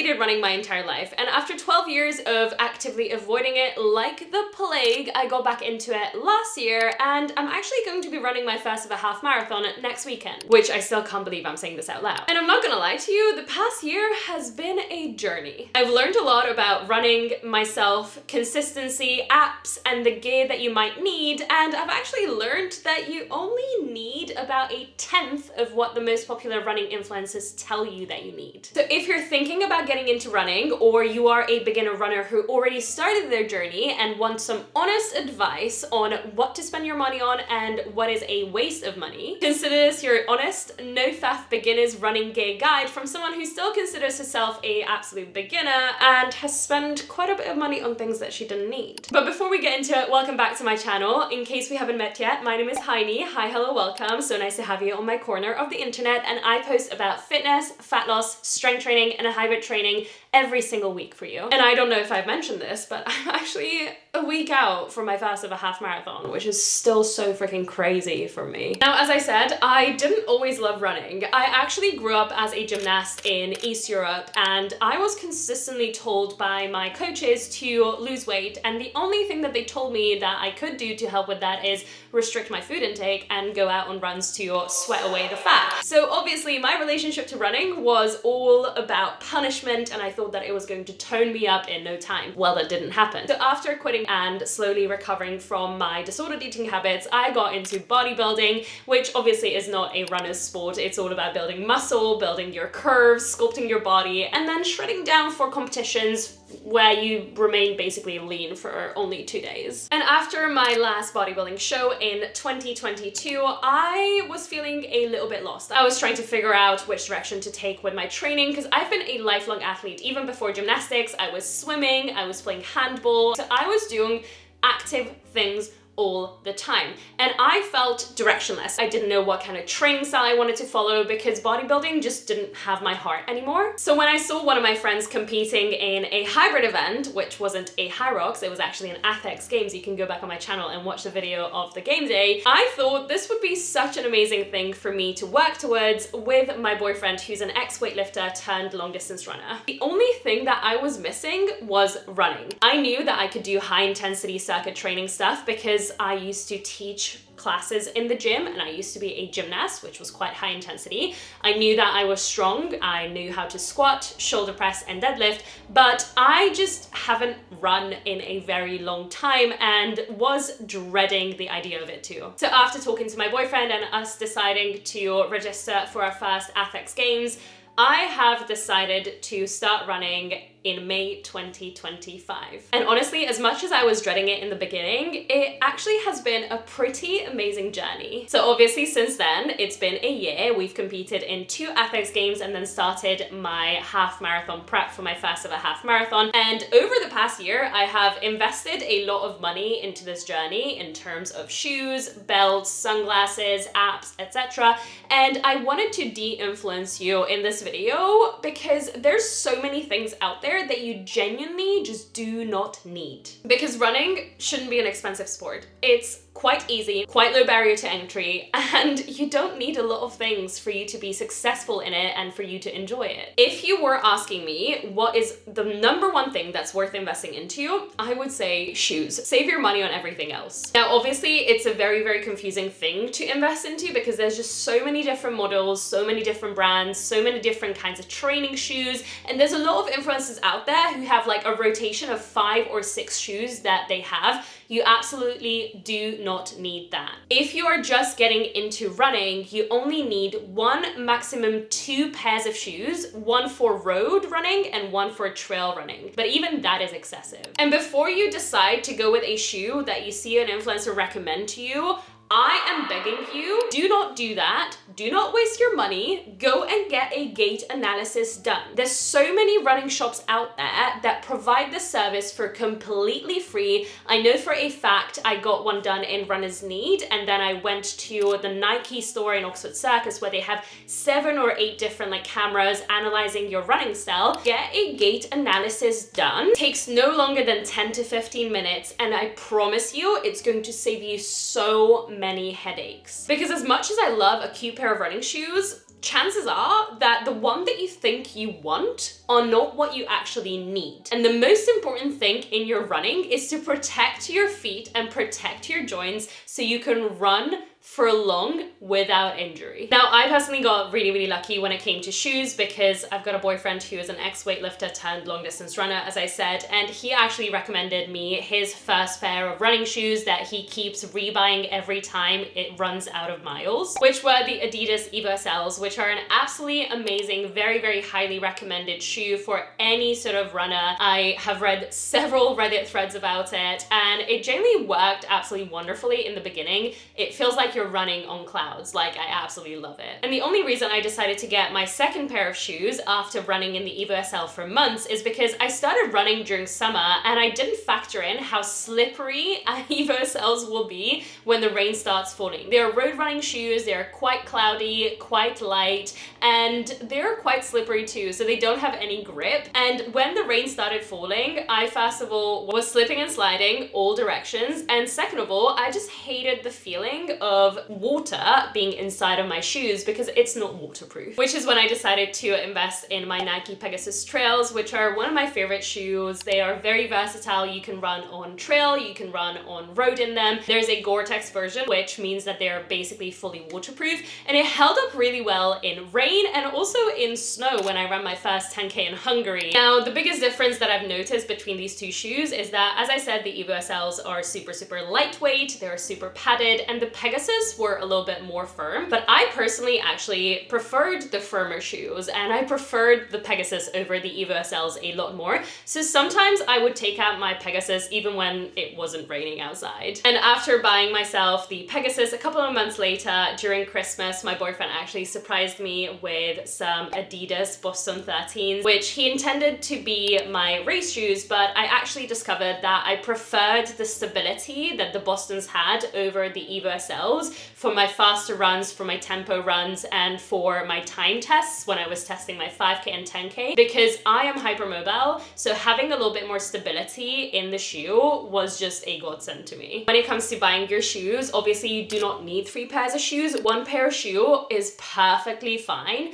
hated running my entire life, and after 12 years of actively avoiding it like the plague, I got back into it last year, and I'm actually going to be running my first ever half marathon next weekend, which I still can't believe I'm saying this out loud. And I'm not gonna lie to you, the past year has been a journey. I've learned a lot about running, myself, consistency, apps, and the gear that you might need, and I've actually learned that you only need about 1/10 of what the most popular running influencers tell you that you need. So if you're thinking about getting into running, or you are a beginner runner who already started their journey and want some honest advice on what to spend your money on and what is a waste of money, consider this your honest, no faff beginner's running gear guide from someone who still considers herself a absolute beginner and has spent quite a bit of money on things that she didn't need. But before we get into it, welcome back to my channel. In case we haven't met yet, my name is Hajni. Hi, hello, welcome. So nice to have you on my corner of the internet, and I post about fitness, fat loss, strength training, and hybrid training every single week for you. And I don't know if I've mentioned this, but I'm actually a week out from my first ever half marathon, which is still so freaking crazy for me. Now, as I said, I didn't always love running. I actually grew up as a gymnast in East Europe, and I was consistently told by my coaches to lose weight, and the only thing that they told me that I could do to help with that is restrict my food intake and go out on runs to sweat away the fat. So obviously my relationship to running was all about punishment, and I thought that it was going to tone me up in no time. Well, that didn't happen. So after quitting and slowly recovering from my disordered eating habits, I got into bodybuilding, which obviously is not a runner's sport. It's all about building muscle, building your curves, sculpting your body, and then shredding down for competitions where you remain basically lean for only 2 days. And after my last bodybuilding show in 2022, I was feeling a little bit lost. I was trying to figure out which direction to take with my training, because I've been a lifelong athlete. Even before gymnastics, I was swimming, I was playing handball, so I was doing active things all the time. And I felt directionless. I didn't know what kind of training style I wanted to follow because bodybuilding just didn't have my heart anymore. So when I saw one of my friends competing in a hybrid event, which wasn't a High Rocks, it was actually an Athex Games, you can go back on my channel and watch the video of the game day, I thought this would be such an amazing thing for me to work towards with my boyfriend, who's an ex-weightlifter turned long distance runner. The only thing that I was missing was running. I knew that I could do high intensity circuit training stuff because I used to teach classes in the gym, and I used to be a gymnast, which was quite high intensity. I knew that I was strong. I knew how to squat, shoulder press, and deadlift, but I just haven't run in a very long time and was dreading the idea of it too. So after talking to my boyfriend and us deciding to register for our first Athex Games, I have decided to start running in May 2025. And honestly, as much as I was dreading it in the beginning, it actually has been a pretty amazing journey. So obviously since then, it's been a year. We've competed in 2 Athex Games and then started my half marathon prep for my first ever half marathon. And over the past year, I have invested a lot of money into this journey in terms of shoes, belts, sunglasses, apps, etc. And I wanted to de-influence you in this video because there's so many things out there that you genuinely just do not need. Because running shouldn't be an expensive sport. It's quite easy, quite low barrier to entry, and you don't need a lot of things for you to be successful in it and for you to enjoy it. If you were asking me what is the #1 thing that's worth investing into, I would say shoes. Save your money on everything else. Now, obviously, it's a very, very confusing thing to invest into because there's just so many different models, so many different brands, so many different kinds of training shoes, and there's a lot of influencers out there who have like a rotation of 5 or 6 shoes that they have. You absolutely do not need that. If you are just getting into running, you only need 1, maximum 2 pairs of shoes, 1 for road running and 1 for trail running. But even that is excessive. And before you decide to go with a shoe that you see an influencer recommend to you, I am begging you, do not do that. Do not waste your money. Go and get a gait analysis done. There's so many running shops out there that provide this service for completely free. I know for a fact I got one done in Runner's Need, and then I went to the Nike store in Oxford Circus where they have 7 or 8 different like cameras analyzing your running style. Get a gait analysis done. It takes no longer than 10 to 15 minutes, and I promise you it's going to save you so many headaches. Because as much as I love a cute pair of running shoes, chances are that the one that you think you want are not what you actually need. And the most important thing in your running is to protect your feet and protect your joints so you can run for long without injury. Now, I personally got really lucky when it came to shoes because I've got a boyfriend who is an ex-weightlifter turned long distance runner, as I said, and he actually recommended me his first pair of running shoes that he keeps rebuying every time it runs out of miles, which were the Adidas Evo SLs, which are an absolutely amazing, very highly recommended shoe for any sort of runner. I have read several Reddit threads about it, and it generally worked absolutely wonderfully in the beginning. It feels like you're running on clouds. Like, I absolutely love it. And the only reason I decided to get my second pair of shoes after running in the Evo SL for months is because I started running during summer and I didn't factor in how slippery Evo SLs will be when the rain starts falling. They're road running shoes, they're quite cloudy, quite light, and they're quite slippery too, so they don't have any grip. And when the rain started falling, I first of all was slipping and sliding all directions, and second of all, I just hated the feeling of water being inside of my shoes because it's not waterproof, which is when I decided to invest in my Nike Pegasus Trails, which are one of my favorite shoes. They are very versatile. You can run on trail, you can run on road in them. There's a Gore-Tex version, which means that they're basically fully waterproof, and it held up really well in rain and also in snow when I ran my first 10K in Hungary. Now, the biggest difference that I've noticed between these two shoes is that, as I said, the Evo SLs are super lightweight, they're super padded, and the Pegasus were a little bit more firm, but I personally actually preferred the firmer shoes and I preferred the Pegasus over the Evo SLs a lot more. So sometimes I would take out my Pegasus even when it wasn't raining outside. And after buying myself the Pegasus a couple of months later during Christmas, my boyfriend actually surprised me with some Adidas Boston 13s, which he intended to be my race shoes, but I actually discovered that I preferred the stability that the Bostons had over the Evo SLs for my faster runs, for my tempo runs, and for my time tests when I was testing my 5K and 10K, because I am hypermobile, so having a little bit more stability in the shoe was just a godsend to me. When it comes to buying your shoes, obviously you do not need 3 pairs of shoes. 1 pair of shoe is perfectly fine.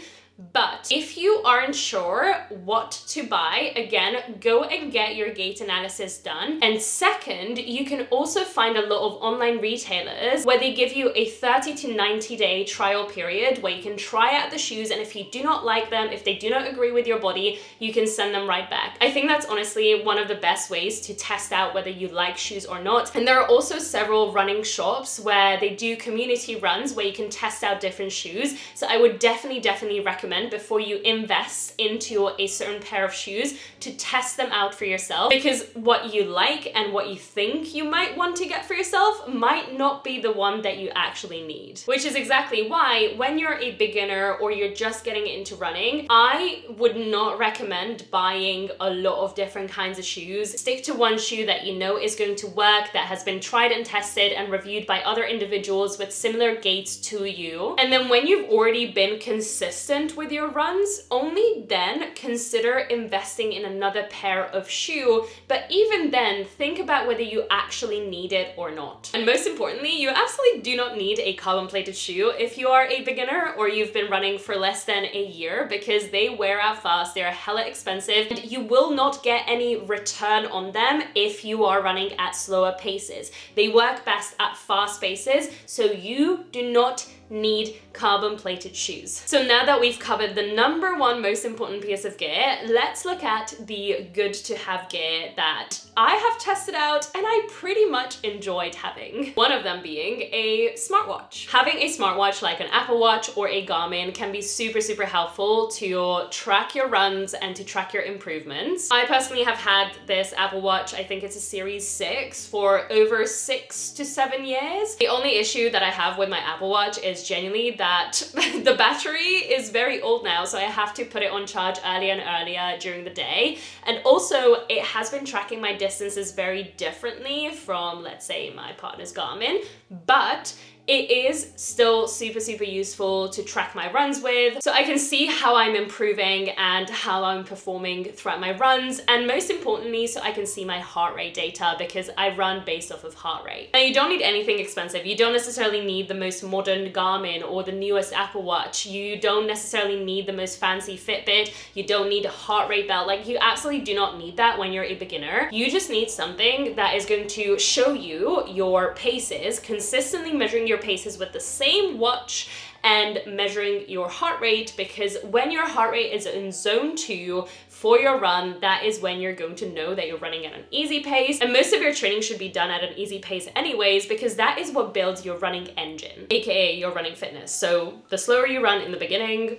But if you aren't sure what to buy, again, go and get your gait analysis done. And second, you can also find a lot of online retailers where they give you a 30 to 90 day trial period where you can try out the shoes, and if you do not like them, if they do not agree with your body, you can send them right back. I think that's honestly one of the best ways to test out whether you like shoes or not. And there are also several running shops where they do community runs where you can test out different shoes. So I would definitely recommend before you invest into a certain pair of shoes to test them out for yourself, because what you like and what you think you might want to get for yourself might not be the one that you actually need. Which is exactly why when you're a beginner or you're just getting into running, I would not recommend buying a lot of different kinds of shoes. Stick to one shoe that you know is going to work, that has been tried and tested and reviewed by other individuals with similar gaits to you. And then when you've already been consistent with your runs, only then consider investing in another pair of shoe. But even then, think about whether you actually need it or not. And most importantly, you absolutely do not need a carbon plated shoe if you are a beginner or you've been running for less than a year, because they wear out fast, they're hella expensive, and you will not get any return on them if you are running at slower paces. They work best at fast paces, so you do not need carbon plated shoes. So now that we've covered the number 1 most important piece of gear, let's look at the good to have gear that I have tested out and I pretty much enjoyed having. One of them being a smartwatch. Having a smartwatch like an Apple Watch or a Garmin can be super helpful to track your runs and to track your improvements. I personally have had this Apple Watch, I think it's a Series 6, for over 6 to 7 years. The only issue that I have with my Apple Watch is genuinely that the battery is very old now, so I have to put it on charge earlier and earlier during the day. And also it has been tracking my distances very differently from, let's say, my partner's Garmin, but it is still super, super useful to track my runs with, so I can see how I'm improving and how I'm performing throughout my runs, and most importantly, so I can see my heart rate data, because I run based off of heart rate. Now, you don't need anything expensive. You don't necessarily need the most modern Garmin or the newest Apple Watch. You don't necessarily need the most fancy Fitbit. You don't need a heart rate belt. Like, you absolutely do not need that when you're a beginner. You just need something that is going to show you your paces, consistently measuring your paces with the same watch and measuring your heart rate, because when your heart rate is in zone 2 for your run, that is when you're going to know that you're running at an easy pace. And most of your training should be done at an easy pace anyways, because that is what builds your running engine, aka your running fitness. So the slower you run in the beginning,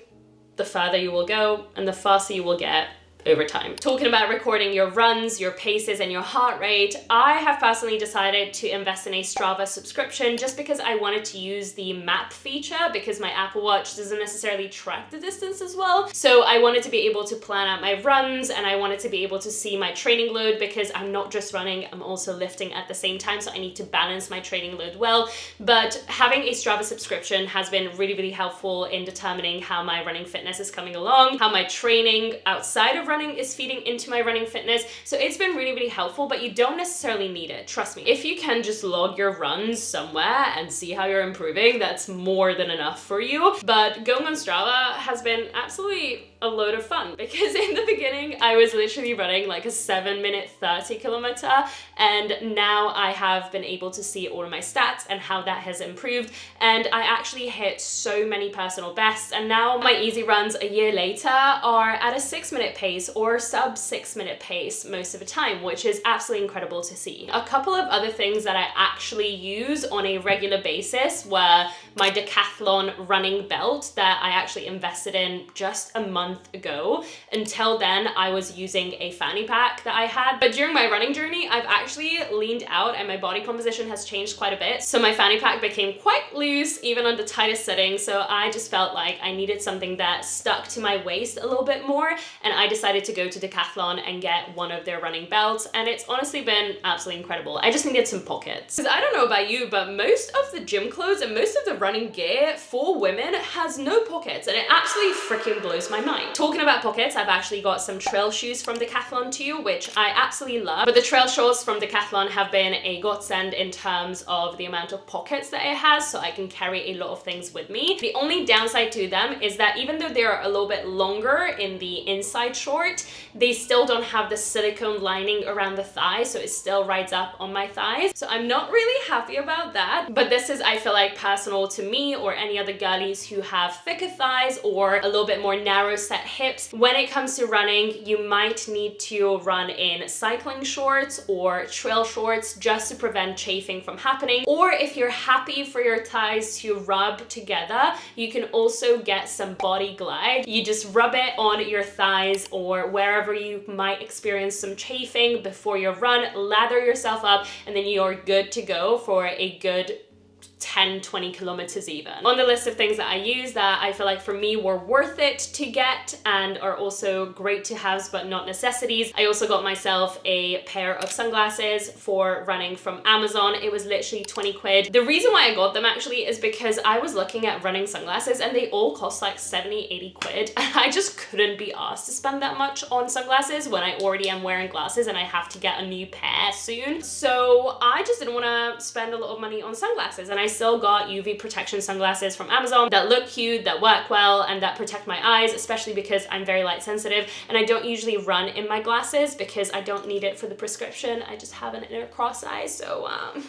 the further you will go and the faster you will get over time. Talking about recording your runs, your paces, and your heart rate, I have personally decided to invest in a Strava subscription just because I wanted to use the map feature, because my Apple Watch doesn't necessarily track the distance as well. So I wanted to be able to plan out my runs, and I wanted to be able to see my training load, because I'm not just running, I'm also lifting at the same time, so I need to balance my training load well. But having a Strava subscription has been really, really helpful in determining how my running fitness is coming along, how my training outside of running is feeding into my running fitness. So it's been really, really helpful, but you don't necessarily need it. Trust me. If you can just log your runs somewhere and see how you're improving, that's more than enough for you. But going on Strava has been absolutely a load of fun, because in the beginning I was literally running like a 7-minute 30-kilometer, and now I have been able to see all of my stats and how that has improved, and I actually hit so many personal bests, and now my easy runs a year later are at a 6-minute pace or sub 6-minute pace most of the time, which is absolutely incredible to see. A couple of other things that I actually use on a regular basis were my Decathlon running belt that I actually invested in just a month ago. Until then, I was using a fanny pack that I had, but during my running journey, I've actually leaned out and my body composition has changed quite a bit. So my fanny pack became quite loose, even on the tightest settings. So I just felt like I needed something that stuck to my waist a little bit more, and I decided to go to Decathlon and get one of their running belts, and it's honestly been absolutely incredible. I just needed some pockets. Because I don't know about you, but most of the gym clothes and most of the running gear for women has no pockets, and it absolutely freaking blows my mind. Talking about pockets, I've actually got some trail shoes from Decathlon too, which I absolutely love. But the trail shorts from Decathlon have been a godsend in terms of the amount of pockets that it has, so I can carry a lot of things with me. The only downside to them is that even though they're a little bit longer in the inside short, they still don't have the silicone lining around the thigh, so it still rides up on my thighs. So I'm not really happy about that, but this is, I feel like, personal to me or any other girlies who have thicker thighs or a little bit more narrow set hips. When it comes to running, you might need to run in cycling shorts or trail shorts just to prevent chafing from happening. Or if you're happy for your thighs to rub together, you can also get some Body Glide. You just rub it on your thighs or wherever you might experience some chafing before your run, lather yourself up, and then you're good to go for a good 10-20 kilometers even. On the list of things that I use that I feel like for me were worth it to get and are also great to have but not necessities, I also got myself a pair of sunglasses for running from Amazon. It was literally 20 quid. The reason why I got them actually is because I was looking at running sunglasses and they all cost like 70-80 quid, and I just couldn't be asked to spend that much on sunglasses when I already am wearing glasses and I have to get a new pair soon. So I just didn't want to spend a lot of money on sunglasses, and I still got UV protection sunglasses from Amazon that look cute, that work well, and that protect my eyes, especially because I'm very light sensitive and I don't usually run in my glasses because I don't need it for the prescription. I just have an inner cross eye, so I'm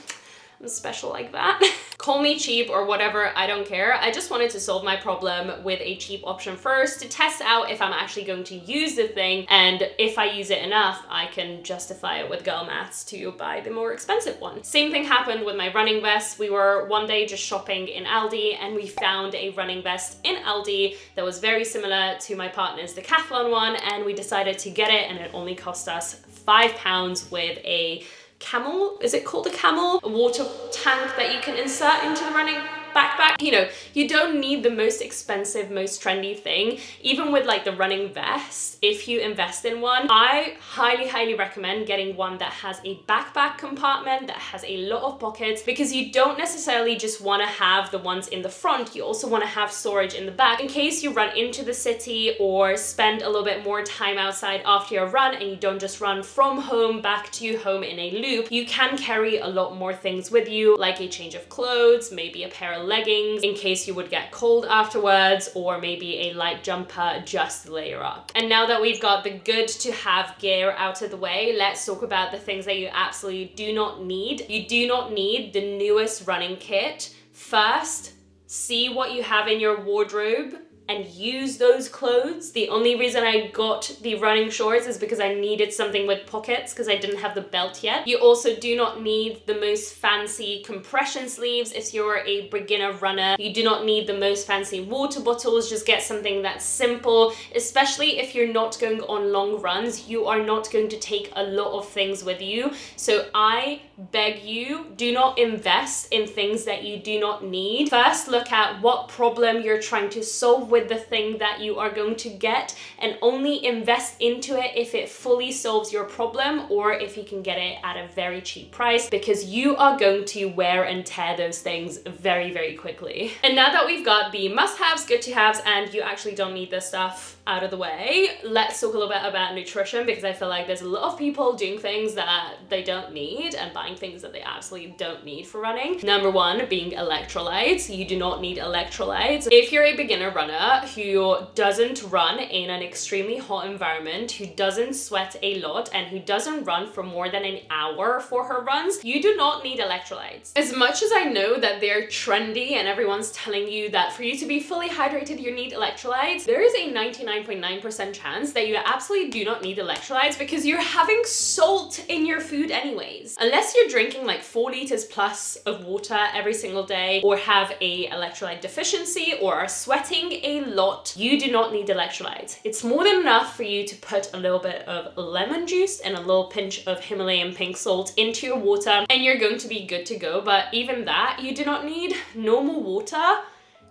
special like that. Call me cheap or whatever, I don't care. I just wanted to solve my problem with a cheap option first to test out if I'm actually going to use the thing, and if I use it enough, I can justify it with girl maths to buy the more expensive one. Same thing happened with my running vest. We were one day just shopping in Aldi and we found a running vest in Aldi that was very similar to my partner's Decathlon one, and we decided to get it, and it only cost us £5 with a camel, is it called a camel? A water tank that you can insert into the running backpack. You know, you don't need the most expensive, most trendy thing. Even with like the running vest, if you invest in one, I highly recommend getting one that has a backpack compartment, that has a lot of pockets, because you don't necessarily just want to have the ones in the front, you also want to have storage in the back in case you run into the city or spend a little bit more time outside after your run and you don't just run from home back to home in a loop. You can carry a lot more things with you, like a change of clothes, maybe a pair of leggings in case you would get cold afterwards, or maybe a light jumper just to layer up. And now that we've got the good to have gear out of the way, let's talk about the things that you absolutely do not need. You do not need the newest running kit. First, see what you have in your wardrobe and use those clothes. The only reason I got the running shorts is because I needed something with pockets because I didn't have the belt yet. You also do not need the most fancy compression sleeves if you're a beginner runner. You do not need the most fancy water bottles. Just get something that's simple, especially if you're not going on long runs. You are not going to take a lot of things with you. So I beg you, do not invest in things that you do not need. First, look at what problem you're trying to solve with the thing that you are going to get, and only invest into it if it fully solves your problem or if you can get it at a very cheap price, because you are going to wear and tear those things very quickly. And now that we've got the must-haves, good-to-haves, and you actually don't need this stuff out of the way, let's talk a little bit about nutrition, because I feel like there's a lot of people doing things that they don't need and buying things that they absolutely don't need for running. Number one being electrolytes. You do not need electrolytes. If you're a beginner runner who doesn't run in an extremely hot environment, who doesn't sweat a lot, and who doesn't run for more than an hour for her runs, you do not need electrolytes. As much as I know that they're trendy and everyone's telling you that for you to be fully hydrated you need electrolytes, there is a 99.9% chance that you absolutely do not need electrolytes, because you're having salt in your food anyways. Unless you're drinking like 4 liters plus of water every single day, or have a electrolyte deficiency, or are sweating a lot, you do not need electrolytes. It's more than enough for you to put a little bit of lemon juice and a little pinch of Himalayan pink salt into your water and you're going to be good to go. But even that you do not need. Normal water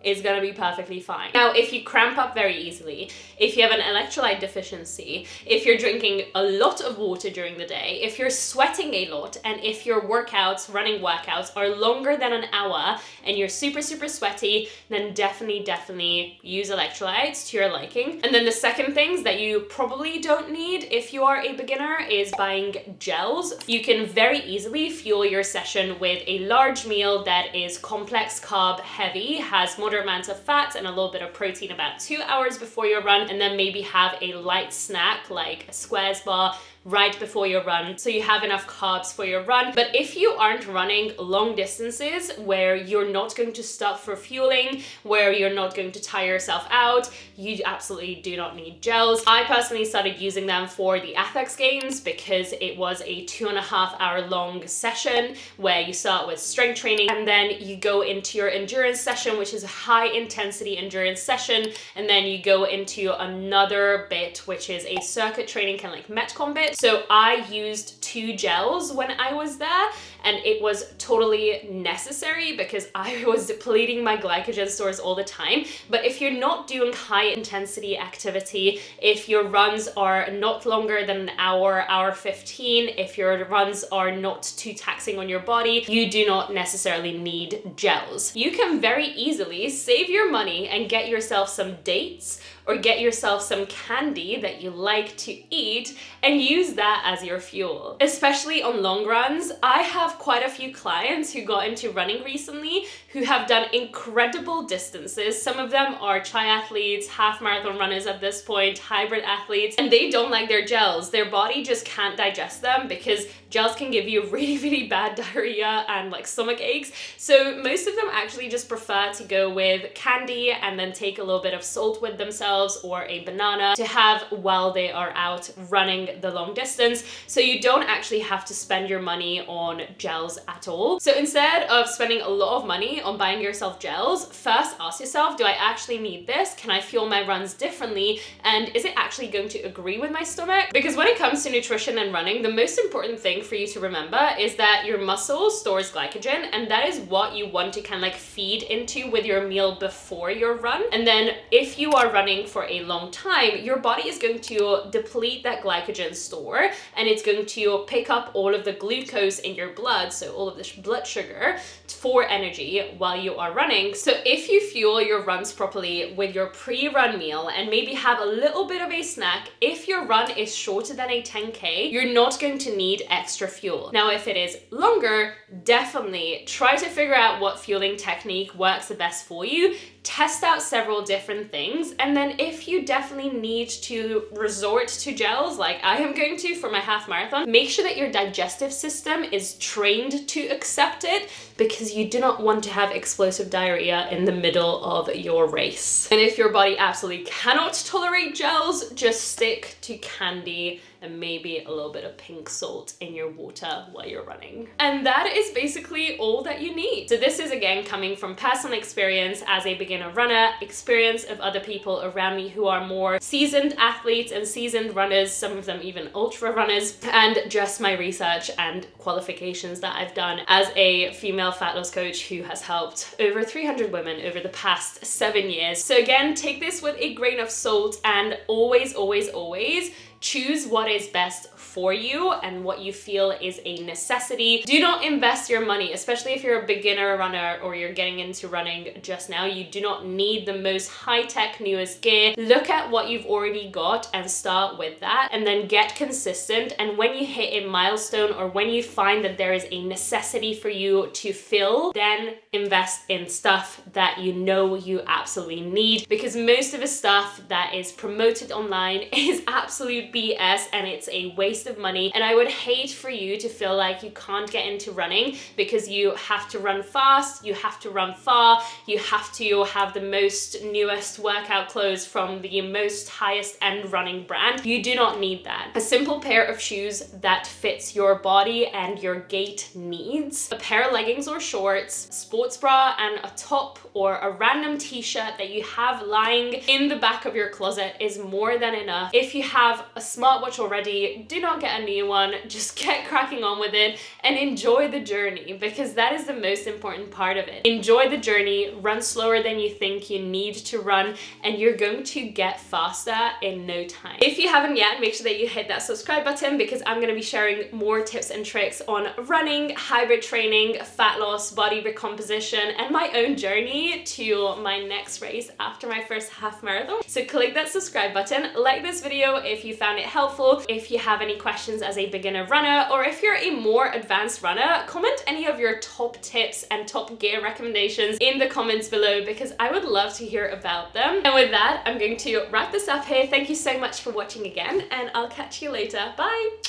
is gonna be perfectly fine. Now, if you cramp up very easily, if you have an electrolyte deficiency, if you're drinking a lot of water during the day, if you're sweating a lot, and if your workouts, running workouts, are longer than an hour and you're super sweaty, then definitely use electrolytes to your liking. And then the second things that you probably don't need if you are a beginner is buying gels. You can very easily fuel your session with a large meal that is complex carb heavy, has moderate amounts of fat and a little bit of protein about 2 hours before your run, and then maybe have a light snack like a squares bar right before your run, so you have enough carbs for your run. But if you aren't running long distances where you're not going to stop for fueling, where you're not going to tire yourself out, you absolutely do not need gels. I personally started using them for the Apex Games because it was a 2.5 hour long session where you start with strength training and then you go into your endurance session, which is a high intensity endurance session, and then you go into another bit which is a circuit training, kind of like Metcon bit. So I used 2 gels when I was there, and it was totally necessary because I was depleting my glycogen stores all the time. But if you're not doing high intensity activity, if your runs are not longer than an hour, hour 15, if your runs are not too taxing on your body, you do not necessarily need gels. You can very easily save your money and get yourself some dates or get yourself some candy that you like to eat and use that as your fuel. Especially on long runs, I have quite a few clients who got into running recently who have done incredible distances. Some of them are triathletes, half marathon runners at this point, hybrid athletes, and they don't like their gels. Their body just can't digest them because gels can give you really bad diarrhea and like stomach aches. So most of them actually just prefer to go with candy and then take a little bit of salt with themselves themselves or a banana to have while they are out running the long distance, so you don't actually have to spend your money on gels at all. So instead of spending a lot of money on buying yourself gels, first ask yourself, do I actually need this? Can I fuel my runs differently? And is it actually going to agree with my stomach? Because when it comes to nutrition and running, the most important thing for you to remember is that your muscle stores glycogen, and that is what you want to kind of like feed into with your meal before your run. And then if you are running for a long time, your body is going to deplete that glycogen store, and it's going to pick up all of the glucose in your blood, so all of the blood sugar, for energy while you are running. So if you fuel your runs properly with your pre-run meal and maybe have a little bit of a snack, if your run is shorter than a 10K, you're not going to need extra fuel. Now, if it is longer, definitely try to figure out what fueling technique works the best for you. Test out several different things, and then if you definitely need to resort to gels like I am going to for my half marathon, make sure that your digestive system is trained to accept it, because you do not want to have explosive diarrhea in the middle of your race. And if your body absolutely cannot tolerate gels, just stick to candy and maybe a little bit of pink salt in your water while you're running. And that is basically all that you need. So this is again coming from personal experience as a beginner runner, experience of other people around me who are more seasoned athletes and seasoned runners, some of them even ultra runners, and just my research and qualifications that I've done as a female fat loss coach who has helped over 300 women over the past 7 years. So again, take this with a grain of salt, and always, always, always choose what is best for you and what you feel is a necessity. Do not invest your money, especially if you're a beginner runner or you're getting into running just now. You do not need the most high-tech, newest gear. Look at what you've already got and start with that, and then get consistent. And when you hit a milestone, or when you find that there is a necessity for you to fill, then invest in stuff that you know you absolutely need, because most of the stuff that is promoted online is absolute BS and it's a waste of money. And I would hate for you to feel like you can't get into running because you have to run fast, you have to run far, you have to have the most newest workout clothes from the most highest end running brand. You do not need that. A simple pair of shoes that fits your body and your gait needs, a pair of leggings or shorts, sports bra, and a top or a random t-shirt that you have lying in the back of your closet is more than enough. If you have a smartwatch already, do not get a new one. Just get cracking on with it and enjoy the journey, because that is the most important part of it. Enjoy the journey, run slower than you think you need to run, and you're going to get faster in no time. If you haven't yet, make sure that you hit that subscribe button, because I'm going to be sharing more tips and tricks on running, hybrid training, fat loss, body recomposition, and my own journey to my next race after my first half marathon. So click that subscribe button, like this video if you found it helpful. If you have any questions as a beginner runner, or if you're a more advanced runner, comment any of your top tips and top gear recommendations in the comments below, because I would love to hear about them. And with that, I'm going to wrap this up here. Thank you so much for watching again, and I'll catch you later. Bye!